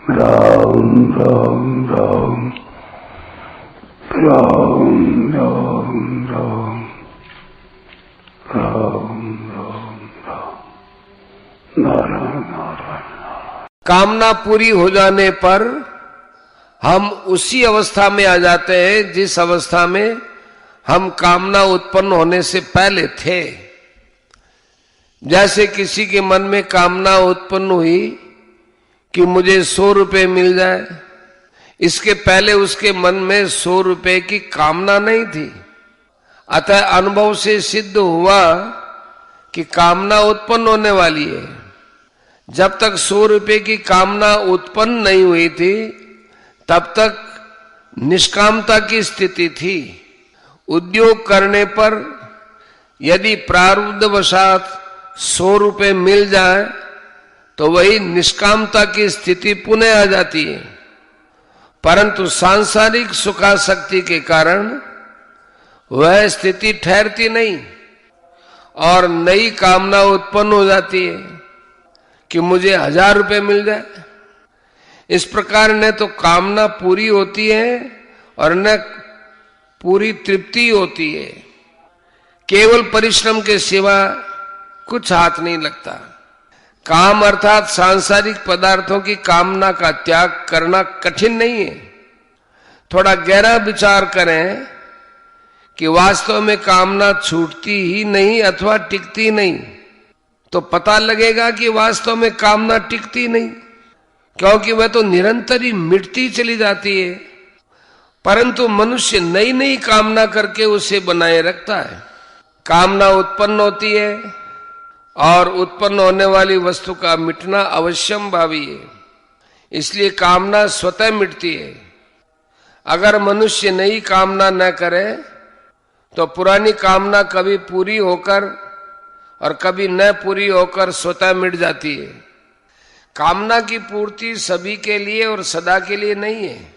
राम राम राम राम राम राम राम राम राम नारायण नारायण। कामना पूरी हो जाने पर हम उसी अवस्था में आ जाते हैं जिस अवस्था में हम कामना उत्पन्न होने से पहले थे। जैसे किसी के मन में कामना उत्पन्न हुई कि मुझे 100 रुपए मिल जाए, इसके पहले उसके मन में 100 रुपए की कामना नहीं थी। अतः अनुभव से सिद्ध हुआ कि कामना उत्पन्न होने वाली है। जब तक 100 रुपए की कामना उत्पन्न नहीं हुई थी तब तक निष्कामता की स्थिति थी। उद्योग करने पर यदि प्रारब्धवशात 100 रुपए मिल जाए तो वही निष्कामता की स्थिति पुनः आ जाती है। परंतु सांसारिक सुखासक्ति के कारण वह स्थिति ठहरती नहीं और नई कामना उत्पन्न हो जाती है कि मुझे 1000 रुपए मिल जाए। इस प्रकार न तो कामना पूरी होती है और न पूरी तृप्ति होती है। केवल परिश्रम के सिवा कुछ हाथ नहीं लगता। काम अर्थात सांसारिक पदार्थों की कामना का त्याग करना कठिन नहीं है। थोड़ा गहरा विचार करें कि वास्तव में कामना छूटती ही नहीं अथवा टिकती नहीं, तो पता लगेगा कि वास्तव में कामना टिकती नहीं, क्योंकि वह तो निरंतर ही मिटती चली जाती है। परंतु मनुष्य नई नई कामना करके उसे बनाए रखता है। कामना उत्पन्न होती है और उत्पन्न होने वाली वस्तु का मिटना अवश्यंभावी है, इसलिए कामना स्वतः मिटती है। अगर मनुष्य नई कामना न करे तो पुरानी कामना कभी पूरी होकर और कभी न पूरी होकर स्वतः मिट जाती है। कामना की पूर्ति सभी के लिए और सदा के लिए नहीं है,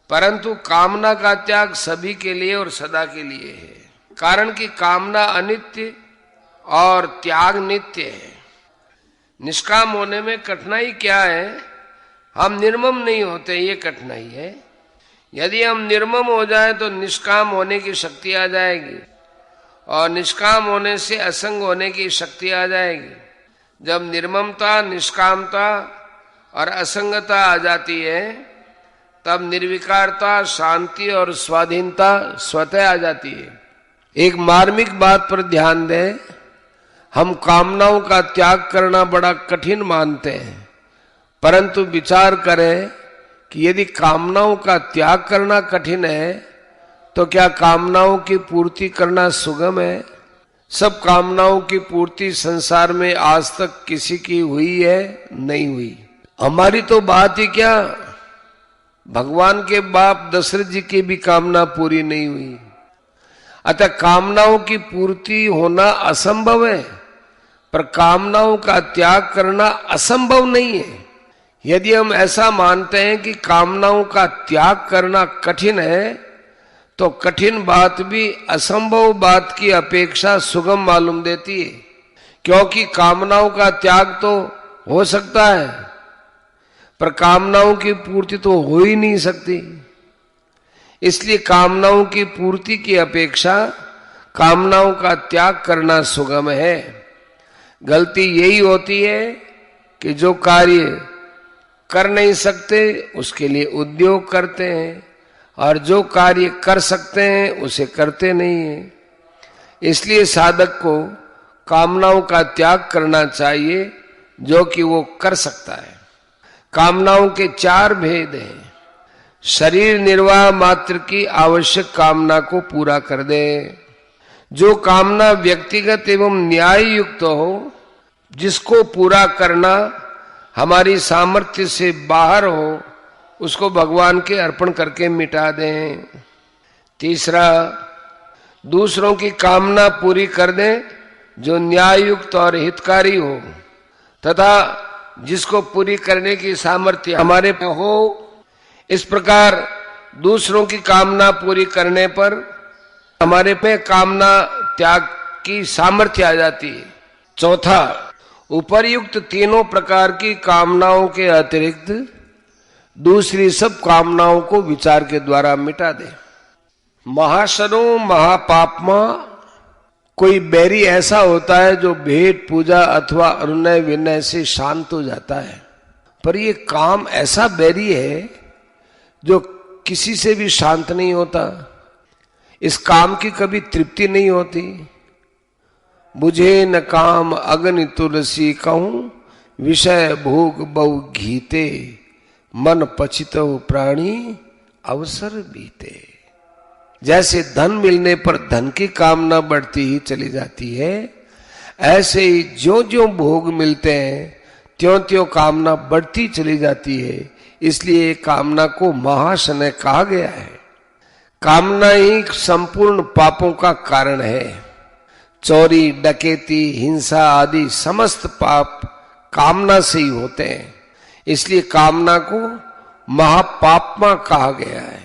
परंतु कामना का त्याग सभी के लिए और सदा के लिए है। कारण कि कामना अनित्य और त्याग नित्य है। निष्काम होने में कठिनाई क्या है? हम निर्मम नहीं होते, ये कठिनाई है। यदि हम निर्मम हो जाएं तो निष्काम होने की शक्ति आ जाएगी और निष्काम होने से असंग होने की शक्ति आ जाएगी। जब निर्ममता, निष्कामता और असंगता आ जाती है तब निर्विकारता, शांति और स्वाधीनता स्वतः आ जाती है। एक मार्मिक बात पर ध्यान दें, हम कामनाओं का त्याग करना बड़ा कठिन मानते हैं, परंतु विचार करें कि यदि कामनाओं का त्याग करना कठिन है तो क्या कामनाओं की पूर्ति करना सुगम है? सब कामनाओं की पूर्ति संसार में आज तक किसी की हुई है? नहीं हुई। हमारी तो बात ही क्या, भगवान के बाप दशरथ जी की भी कामना पूरी नहीं हुई। अतः कामनाओं की पूर्ति होना असंभव है, पर कामनाओं का त्याग करना असंभव नहीं है। यदि हम ऐसा मानते हैं कि कामनाओं का त्याग करना कठिन है तो कठिन बात भी असंभव बात की अपेक्षा सुगम मालूम देती है, क्योंकि कामनाओं का त्याग तो हो सकता है पर कामनाओं की पूर्ति तो हो ही नहीं सकती। इसलिए कामनाओं की पूर्ति की अपेक्षा कामनाओं का त्याग करना सुगम है। गलती यही होती है कि जो कार्य कर नहीं सकते उसके लिए उद्योग करते हैं और जो कार्य कर सकते हैं उसे करते नहीं हैं। इसलिए साधक को कामनाओं का त्याग करना चाहिए जो कि वो कर सकता है। कामनाओं के 4 भेद हैं। शरीर निर्वाह मात्र की आवश्यक कामना को पूरा कर दे। जो कामना व्यक्तिगत एवं न्याय युक्त हो, जिसको पूरा करना हमारी सामर्थ्य से बाहर हो, उसको भगवान के अर्पण करके मिटा दें। तीसरा, दूसरों की कामना पूरी कर दें जो न्याय युक्त और हितकारी हो तथा जिसको पूरी करने की सामर्थ्य हमारे पे हो। इस प्रकार दूसरों की कामना पूरी करने पर हमारे पे कामना त्याग की सामर्थ्य आ जाती है। चौथा, उपर्युक्त तीनों प्रकार की कामनाओं के अतिरिक्त दूसरी सब कामनाओं को विचार के द्वारा मिटा दे। महाशनो महापापमा, कोई बैरी ऐसा होता है जो भेंट पूजा अथवा अनुनय विनय से शांत हो जाता है, पर ये काम ऐसा बैरी है जो किसी से भी शांत नहीं होता। इस काम की कभी तृप्ति नहीं होती। बुझे न काम अग्नि तुलसी कहूं, विषय भोग बहु घीते, मन पचितो प्राणी अवसर बीते। जैसे धन मिलने पर धन की कामना बढ़ती ही चली जाती है, ऐसे ही ज्यों ज्यों भोग मिलते हैं त्यों त्यों कामना बढ़ती चली जाती है। इसलिए कामना को महाशनय कहा गया है। कामना ही संपूर्ण पापों का कारण है। चोरी, डकैती, हिंसा आदि समस्त पाप कामना से ही होते हैं। इसलिए कामना को महापापमा कहा गया है।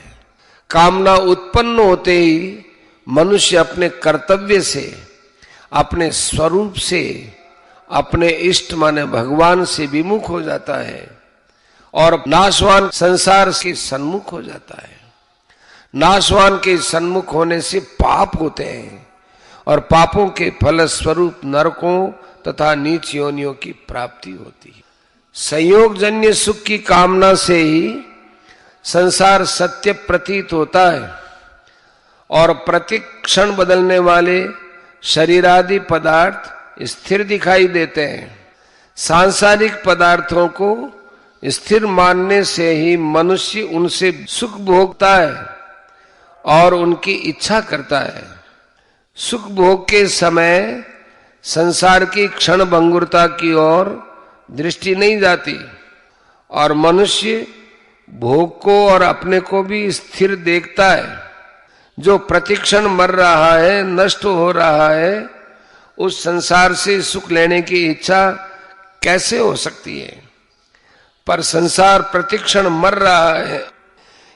कामना उत्पन्न होते ही मनुष्य अपने कर्तव्य से, अपने स्वरूप से, अपने इष्ट माने भगवान से विमुख हो जाता है और नाशवान संसार के सन्मुख हो जाता है। नाशवान के सन्मुख होने से पाप होते हैं और पापों के फलस्वरूप नरकों तथा नीच योनियों की प्राप्ति होती है। संयोगजन्य सुख की कामना से ही संसार सत्य प्रतीत होता है और प्रति क्षण बदलने वाले शरीरादि पदार्थ स्थिर दिखाई देते हैं। सांसारिक पदार्थों को स्थिर मानने से ही मनुष्य उनसे सुख भोगता है और उनकी इच्छा करता है। सुख भोग के समय संसार की क्षण भंगुरता की ओर दृष्टि नहीं जाती और मनुष्य भोग को और अपने को भी स्थिर देखता है। जो प्रतिक्षण मर रहा है, नष्ट हो रहा है, उस संसार से सुख लेने की इच्छा कैसे हो सकती है? पर संसार प्रतिक्षण मर रहा है,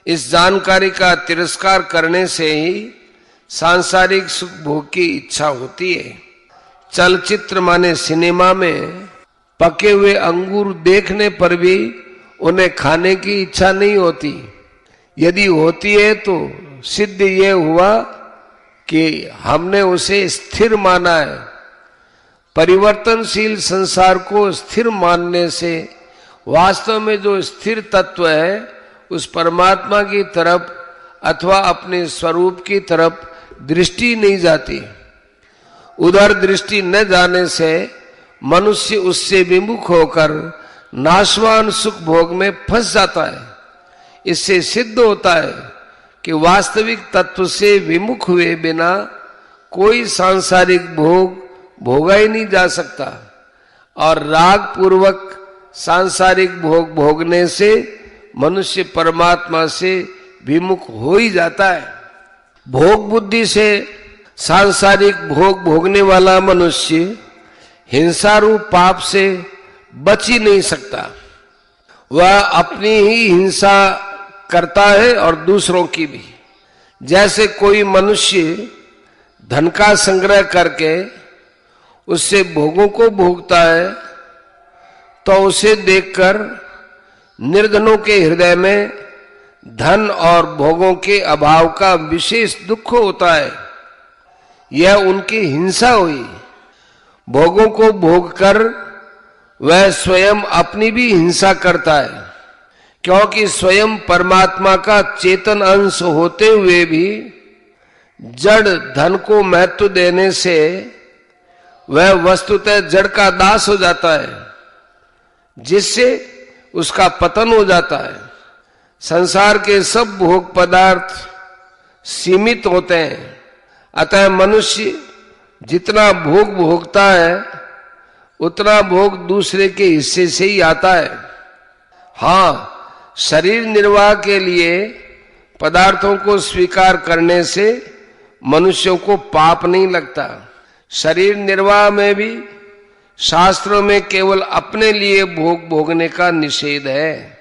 इस जानकारी का तिरस्कार करने से ही सांसारिक सुख भोग की इच्छा होती है। चलचित्र माने सिनेमा में पके हुए अंगूर देखने पर भी उन्हें खाने की इच्छा नहीं होती। यदि होती है तो सिद्ध ये हुआ कि हमने उसे स्थिर माना है। परिवर्तनशील संसार को स्थिर मानने से वास्तव में जो स्थिर तत्व है उस परमात्मा की तरफ अथवा अपने स्वरूप की तरफ दृष्टि नहीं जाती। उधर दृष्टि न जाने से मनुष्य उससे विमुख होकर नाशवान सुख भोग में फंस जाता है। इससे सिद्ध होता है कि वास्तविक तत्व से विमुख हुए बिना कोई सांसारिक भोग भोगा ही नहीं जा सकता और राग पूर्वक सांसारिक भोग भोगने से मनुष्य परमात्मा से विमुख हो ही जाता है। भोग बुद्धि से सांसारिक भोग भोगने वाला मनुष्य हिंसा रूप पाप से बच ही नहीं सकता। वह अपनी ही हिंसा करता है और दूसरों की भी। जैसे कोई मनुष्य धन का संग्रह करके उससे भोगों को भोगता है तो उसे देखकर निर्धनों के हृदय में धन और भोगों के अभाव का विशेष दुख होता है। यह उनकी हिंसा हुई। भोगों को भोगकर वह स्वयं अपनी भी हिंसा करता है, क्योंकि स्वयं परमात्मा का चेतन अंश होते हुए भी जड़ धन को महत्व देने से वह वस्तुतः जड़ का दास हो जाता है, जिससे उसका पतन हो जाता है। संसार के सब भोग पदार्थ सीमित होते हैं, अतः मनुष्य जितना भोग भोगता है उतना भोग दूसरे के हिस्से से ही आता है। हाँ, शरीर निर्वाह के लिए पदार्थों को स्वीकार करने से मनुष्यों को पाप नहीं लगता। शरीर निर्वाह में भी शास्त्रों में केवल अपने लिए भोग भोगने का निषेध है।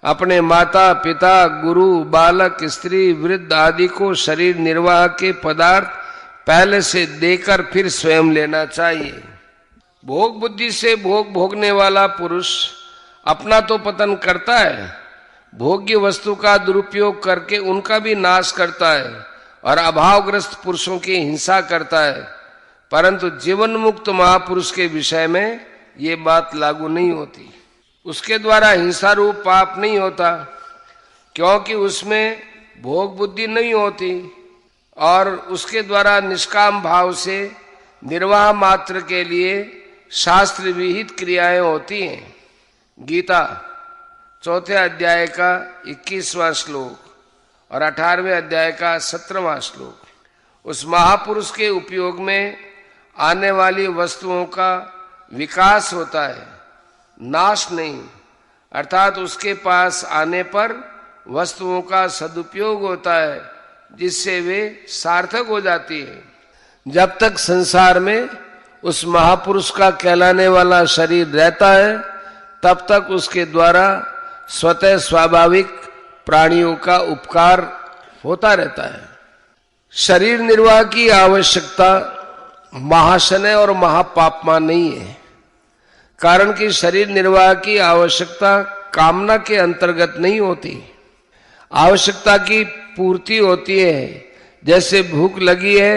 अपने माता पिता, गुरु, बालक, स्त्री, वृद्ध आदि को शरीर निर्वाह के पदार्थ पहले से देकर फिर स्वयं लेना चाहिए। भोग बुद्धि से भोग भोगने वाला पुरुष अपना तो पतन करता है भोग्य वस्तु का दुरुपयोग करके उनका भी नाश करता है और अभावग्रस्त पुरुषों की हिंसा करता है, परंतु जीवन मुक्त महापुरुष के विषय में ये बात लागू नहीं होती। उसके द्वारा हिंसा रूप पाप नहीं होता, क्योंकि उसमें भोग बुद्धि नहीं होती और उसके द्वारा निष्काम भाव से निर्वाह मात्र के लिए शास्त्र विहित क्रियाएं होती हैं। गीता 4 अध्याय का 21वां श्लोक और 18वें अध्याय का 17वां श्लोक। उस महापुरुष के उपयोग में आने वाली वस्तुओं का विकास होता है, नाश नहीं, अर्थात उसके पास आने पर वस्तुओं का सदुपयोग होता है, जिससे वे सार्थक हो जाती है। जब तक संसार में उस महापुरुष का कहलाने वाला शरीर रहता है, तब तक उसके द्वारा स्वतः स्वाभाविक प्राणियों का उपकार होता रहता है। शरीर निर्वाह की आवश्यकता महाशनय और महापापमा नहीं है, कारण कि शरीर निर्वाह की आवश्यकता कामना के अंतर्गत नहीं होती। आवश्यकता की पूर्ति होती है, जैसे भूख लगी है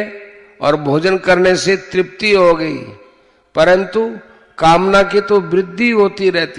और भोजन करने से तृप्ति हो गई, परंतु कामना की तो वृद्धि होती रहती।